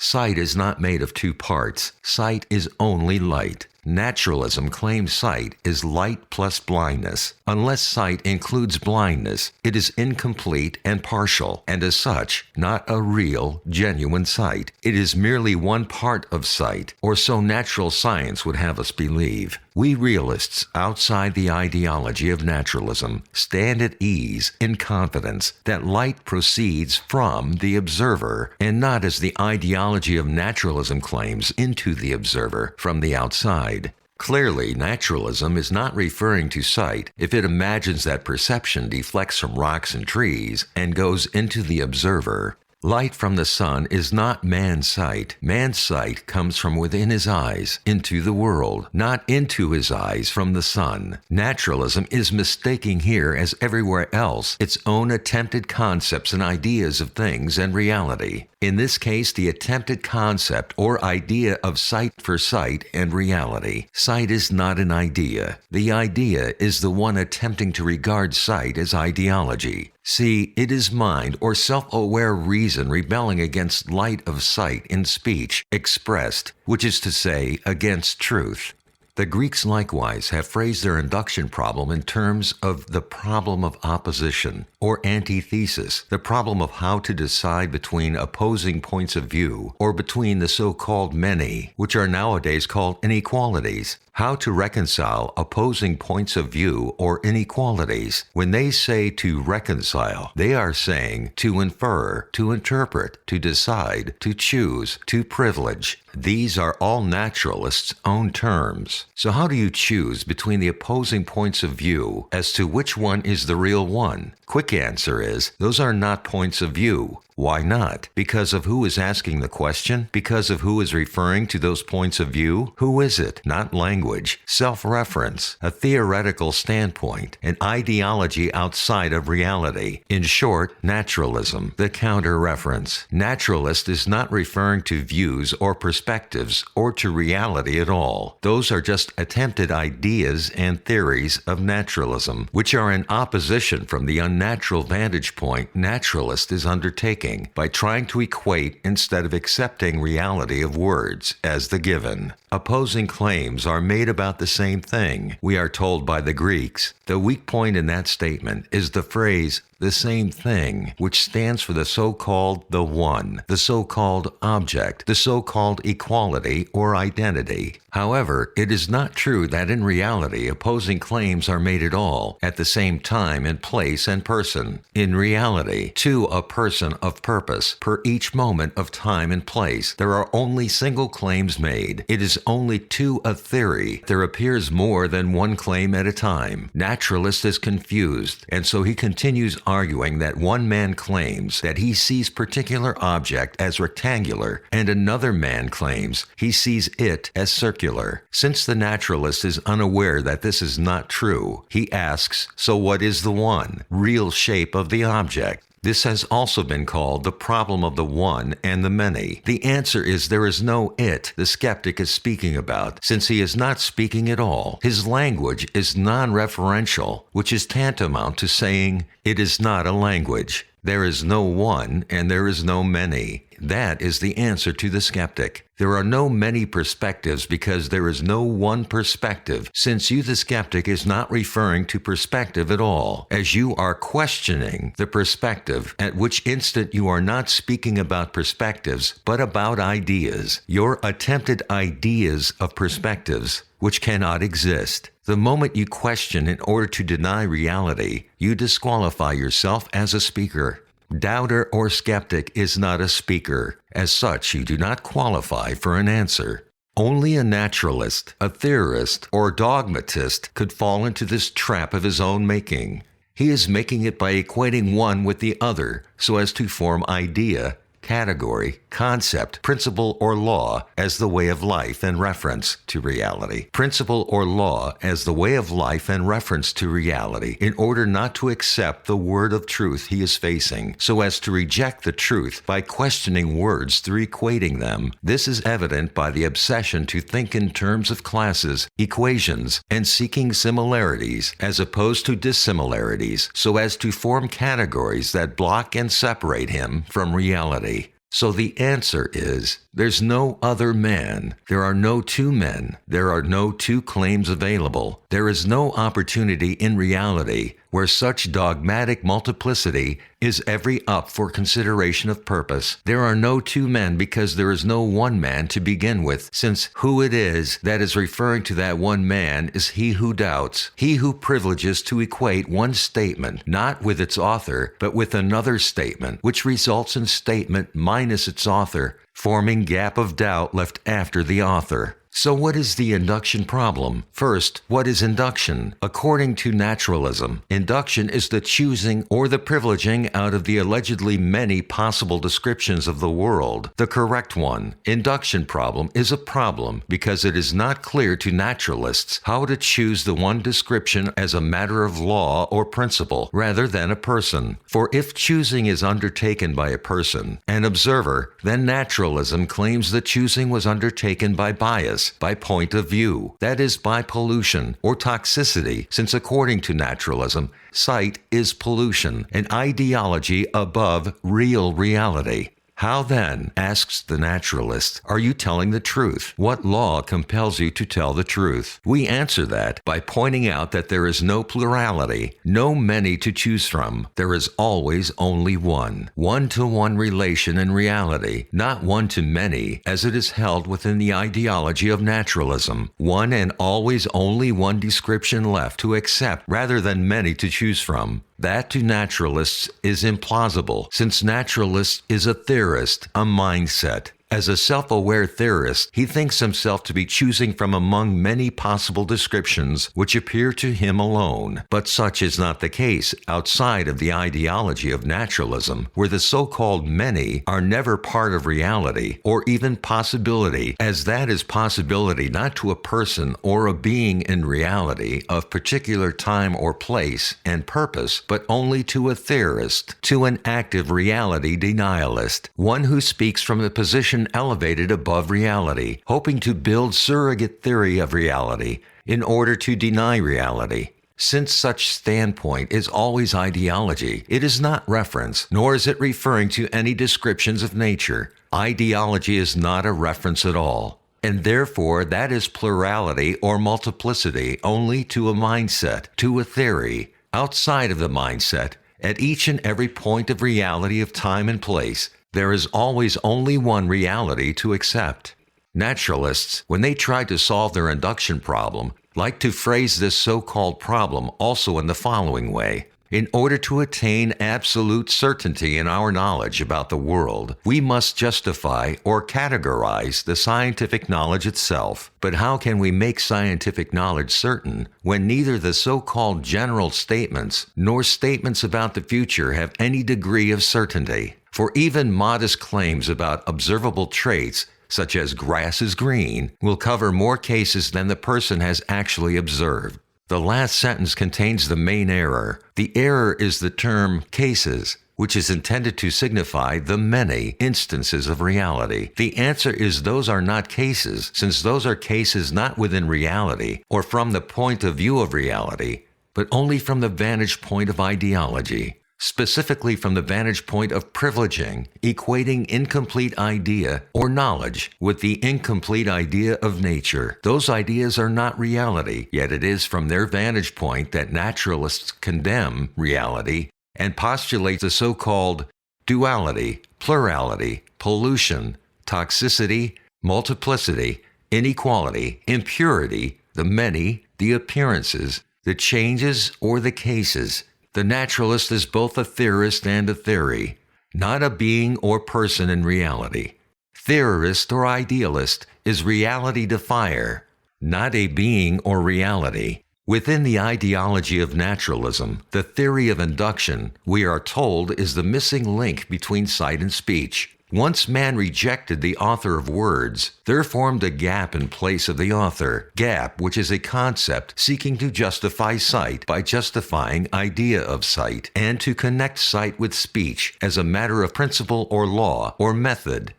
Sight is not made of two parts. Sight is only light. Naturalism claims sight is light plus blindness. Unless sight includes blindness, it is incomplete and partial, and as such, not a real, genuine sight. It is merely one part of sight, or so natural science would have us believe. We realists, outside the ideology of naturalism, stand at ease in confidence that light proceeds from the observer, and not, as the ideology of naturalism claims, into the observer from the outside. Clearly, naturalism is not referring to sight if it imagines that perception deflects from rocks and trees and goes into the observer. Light from the sun is not man's sight. Man's sight comes from within his eyes, into the world, not into his eyes from the sun. Naturalism is mistaking here, as everywhere else, its own attempted concepts and ideas of things and reality. In this case, the attempted concept or idea of sight for sight and reality. Sight is not an idea. The idea is the one attempting to regard sight as ideology. See, it is mind or self-aware reason rebelling against light of sight in speech expressed, which is to say, against truth. The Greeks likewise have phrased their induction problem in terms of the problem of opposition, or antithesis, the problem of how to decide between opposing points of view, or between the so-called many, which are nowadays called inequalities. How to reconcile opposing points of view or inequalities. When they say to reconcile, they are saying to infer, to interpret, to decide, to choose, to privilege. These are all naturalists' own terms. So how do you choose between the opposing points of view as to which one is the real one? Quick answer is, those are not points of view. Why not? Because of who is asking the question? Because of who is referring to those points of view? Who is it? Not language. Self-reference. A theoretical standpoint. An ideology outside of reality. In short, naturalism. The counter-reference. Naturalist is not referring to views or perspectives or to reality at all. Those are just attempted ideas and theories of naturalism, which are in opposition from the unnatural vantage point naturalist is undertaking by trying to equate instead of accepting reality of words as the given. Opposing claims are made about the same thing, we are told by the Greeks. The weak point in that statement is the phrase, the same thing, which stands for the so-called the one, the so-called object, the so-called equality or identity. However, it is not true that in reality opposing claims are made at all at the same time and place and person. In reality, to a person of purpose, per each moment of time and place, there are only single claims made. It is only to a theory. There appears more than one claim at a time. Naturalist is confused, and so he continues arguing that one man claims that he sees particular object as rectangular, and another man claims he sees it as circular. Since the naturalist is unaware that this is not true, he asks, so what is the one, real shape of the object? This has also been called the problem of the one and the many. The answer is there is no it the skeptic is speaking about, since he is not speaking at all. His language is non-referential, which is tantamount to saying it is not a language. There is no one and there is no many. That is the answer to the skeptic. There are no many perspectives because there is no one perspective, since you, the skeptic, is not referring to perspective at all, as you are questioning the perspective, at which instant you are not speaking about perspectives, but about ideas, your attempted ideas of perspectives, which cannot exist. The moment you question in order to deny reality, you disqualify yourself as a speaker. Doubter or skeptic is not a speaker. As such, you do not qualify for an answer. Only a naturalist, a theorist, or dogmatist could fall into this trap of his own making. He is making it by equating one with the other so as to form idea, category, concept, principle, or law as the way of life and reference to reality. Principle or law as the way of life and reference to reality in order not to accept the word of truth he is facing, so as to reject the truth by questioning words through equating them. This is evident by the obsession to think in terms of classes, equations, and seeking similarities as opposed to dissimilarities, so as to form categories that block and separate him from reality. So the answer is, there's no other man. There are no two men. There are no two claims available. There is no opportunity in reality where such dogmatic multiplicity is every up for consideration of purpose. There are no two men because there is no one man to begin with, since who it is that is referring to that one man is he who doubts, he who privileges to equate one statement not with its author, but with another statement, which results in statement minus its author, forming gap of doubt left after the author. So what is the induction problem? First, what is induction? According to naturalism, induction is the choosing or the privileging out of the allegedly many possible descriptions of the world, the correct one. Induction problem is a problem because it is not clear to naturalists how to choose the one description as a matter of law or principle rather than a person. For if choosing is undertaken by a person, an observer, then naturalism claims that choosing was undertaken by bias, by point of view, that is, by pollution or toxicity, since according to naturalism, sight is pollution, an ideology above real reality. How then, asks the naturalist, are you telling the truth? What law compels you to tell the truth? We answer that by pointing out that there is no plurality, no many to choose from. There is always only one. One-to-one relation in reality, not one-to-many, as it is held within the ideology of naturalism. One and always only one description left to accept rather than many to choose from. That to naturalists is implausible, since naturalist is a theorist, a mindset. As a self-aware theorist, he thinks himself to be choosing from among many possible descriptions which appear to him alone. But such is not the case outside of the ideology of naturalism, where the so-called many are never part of reality or even possibility, as that is possibility not to a person or a being in reality of particular time or place and purpose, but only to a theorist, to an active reality denialist, one who speaks from the position elevated above reality, hoping to build surrogate theory of reality in order to deny reality. Since such standpoint is always ideology, it is not reference, nor is it referring to any descriptions of nature. Ideology is not a reference at all, and therefore that is plurality or multiplicity only to a mindset, to a theory. Outside of the mindset, at each and every point of reality of time and place, there is always only one reality to accept. Naturalists, when they try to solve their induction problem, like to phrase this so-called problem also in the following way. In order to attain absolute certainty in our knowledge about the world, we must justify or categorize the scientific knowledge itself. But how can we make scientific knowledge certain when neither the so-called general statements nor statements about the future have any degree of certainty? For even modest claims about observable traits, such as grass is green, will cover more cases than the person has actually observed. The last sentence contains the main error. The error is the term cases, which is intended to signify the many instances of reality. The answer is those are not cases, since those are cases not within reality or from the point of view of reality, but only from the vantage point of ideology. Specifically from the vantage point of privileging, equating incomplete idea or knowledge with the incomplete idea of nature. Those ideas are not reality, yet it is from their vantage point that naturalists condemn reality and postulate the so-called duality, plurality, pollution, toxicity, multiplicity, inequality, impurity, the many, the appearances, the changes or the cases. The naturalist is both a theorist and a theory, not a being or person in reality. Theorist or idealist is reality defier, not a being or reality. Within the ideology of naturalism, the theory of induction, we are told, is the missing link between sight and speech. Once man rejected the author of words, there formed a gap in place of the author, gap which is a concept seeking to justify sight by justifying idea of sight, and to connect sight with speech as a matter of principle or law or method.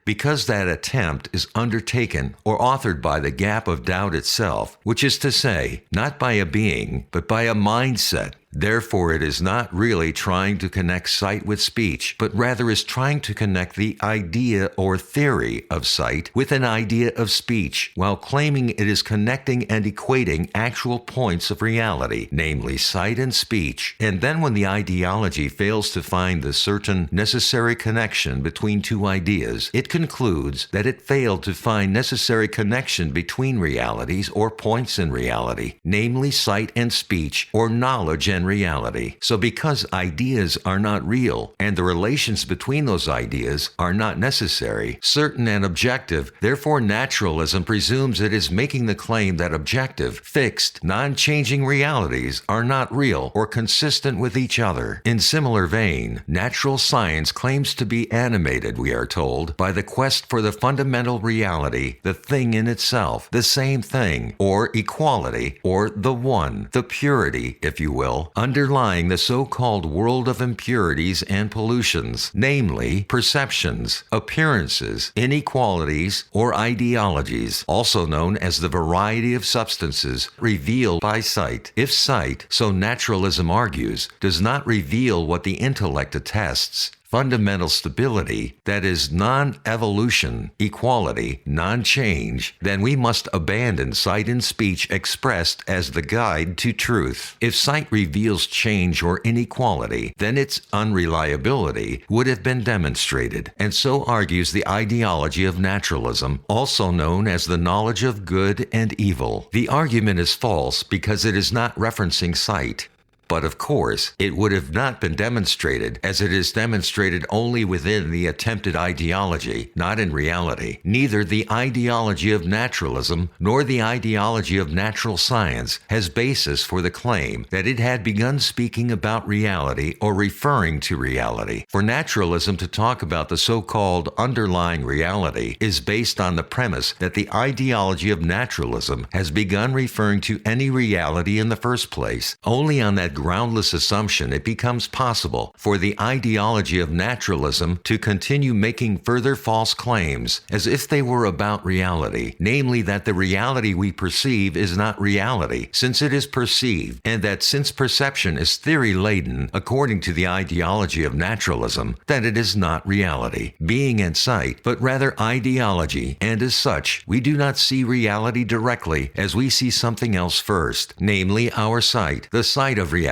Because that attempt is undertaken or authored by the gap of doubt itself, which is to say, not by a being, but by a mindset, Therefore, it is not really trying to connect sight with speech, but rather is trying to connect the idea or theory of sight with an idea of speech, while claiming it is connecting and equating actual points of reality, namely sight and speech. And then when the ideology fails to find the certain necessary connection between two ideas, it concludes that it failed to find necessary connection between realities or points in reality, namely sight and speech, or knowledge and reality. So because ideas are not real, and the relations between those ideas are not necessary, certain and objective, therefore naturalism presumes it is making the claim that objective, fixed, non-changing realities are not real or consistent with each other. In similar vein, natural science claims to be animated, we are told, by the quest for the fundamental reality, the thing in itself, the same thing, or equality, or the one, the purity, if you will, underlying the so-called world of impurities and pollutions, namely perceptions, appearances, inequalities, or ideologies, also known as the variety of substances revealed by sight. If sight, so naturalism argues, does not reveal what the intellect attests, fundamental stability, that is, non-evolution, equality, non-change, then we must abandon sight and speech expressed as the guide to truth. If sight reveals change or inequality, then its unreliability would have been demonstrated, and so argues the ideology of naturalism, also known as the knowledge of good and evil. The argument is false because it is not referencing sight. But of course, it would have not been demonstrated, as it is demonstrated only within the attempted ideology, not in reality. Neither the ideology of naturalism nor the ideology of natural science has basis for the claim that it had begun speaking about reality or referring to reality. For naturalism to talk about the so-called underlying reality is based on the premise that the ideology of naturalism has begun referring to any reality in the first place. Only on that groundless assumption it becomes possible for the ideology of naturalism to continue making further false claims as if they were about reality, namely that the reality we perceive is not reality, since it is perceived, and that since perception is theory-laden, according to the ideology of naturalism, that it is not reality, being and sight, but rather ideology, and as such, we do not see reality directly as we see something else first, namely our sight, the sight of reality,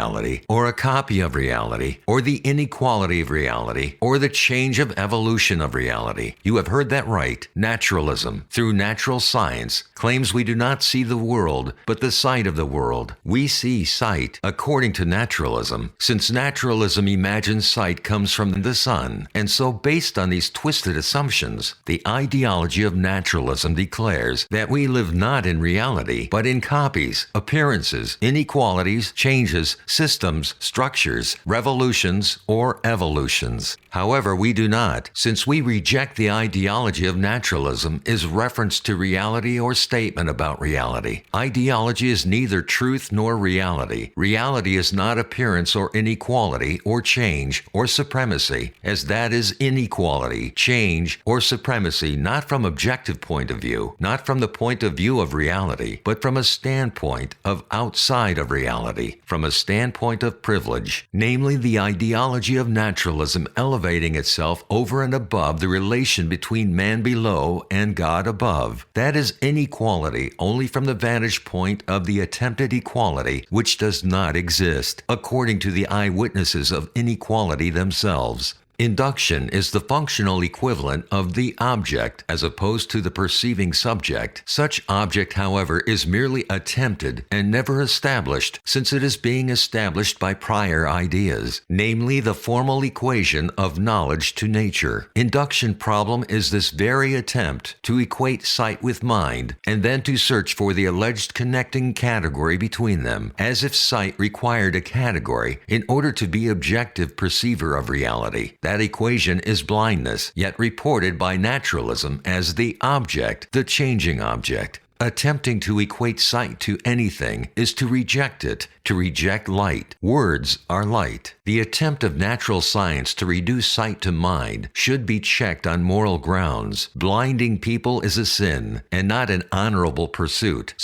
or a copy of reality, or the inequality of reality, or the change of evolution of reality. You have heard that right. Naturalism, through natural science, claims we do not see the world, but the sight of the world. We see sight, according to naturalism, since naturalism imagines sight comes from the sun, and so based on these twisted assumptions, the ideology of naturalism declares that we live not in reality, but in copies, appearances, inequalities, changes, systems, structures, revolutions, or evolutions. However, we do not, since we reject the ideology of naturalism is reference to reality or statement about reality. Ideology is neither truth nor reality. Reality is not appearance or inequality or change or supremacy, as that is inequality, change, or supremacy not from objective point of view, not from the point of view of reality, but from a standpoint of outside of reality, from a standpoint of privilege, namely the ideology of naturalism elevating itself over and above the relation between man below and God above. That is inequality only from the vantage point of the attempted equality, which does not exist, according to the eyewitnesses of inequality themselves. Induction is the functional equivalent of the object as opposed to the perceiving subject. Such object, however, is merely attempted and never established, since it is being established by prior ideas, namely the formal equation of knowledge to nature. Induction problem is this very attempt to equate sight with mind, and then to search for the alleged connecting category between them, as if sight required a category in order to be objective perceiver of reality. That equation is blindness, yet reported by naturalism as the object, the changing object. Attempting to equate sight to anything is to reject it, to reject light. Words are light. The attempt of natural science to reduce sight to mind should be checked on moral grounds. Blinding people is a sin and not an honorable pursuit. So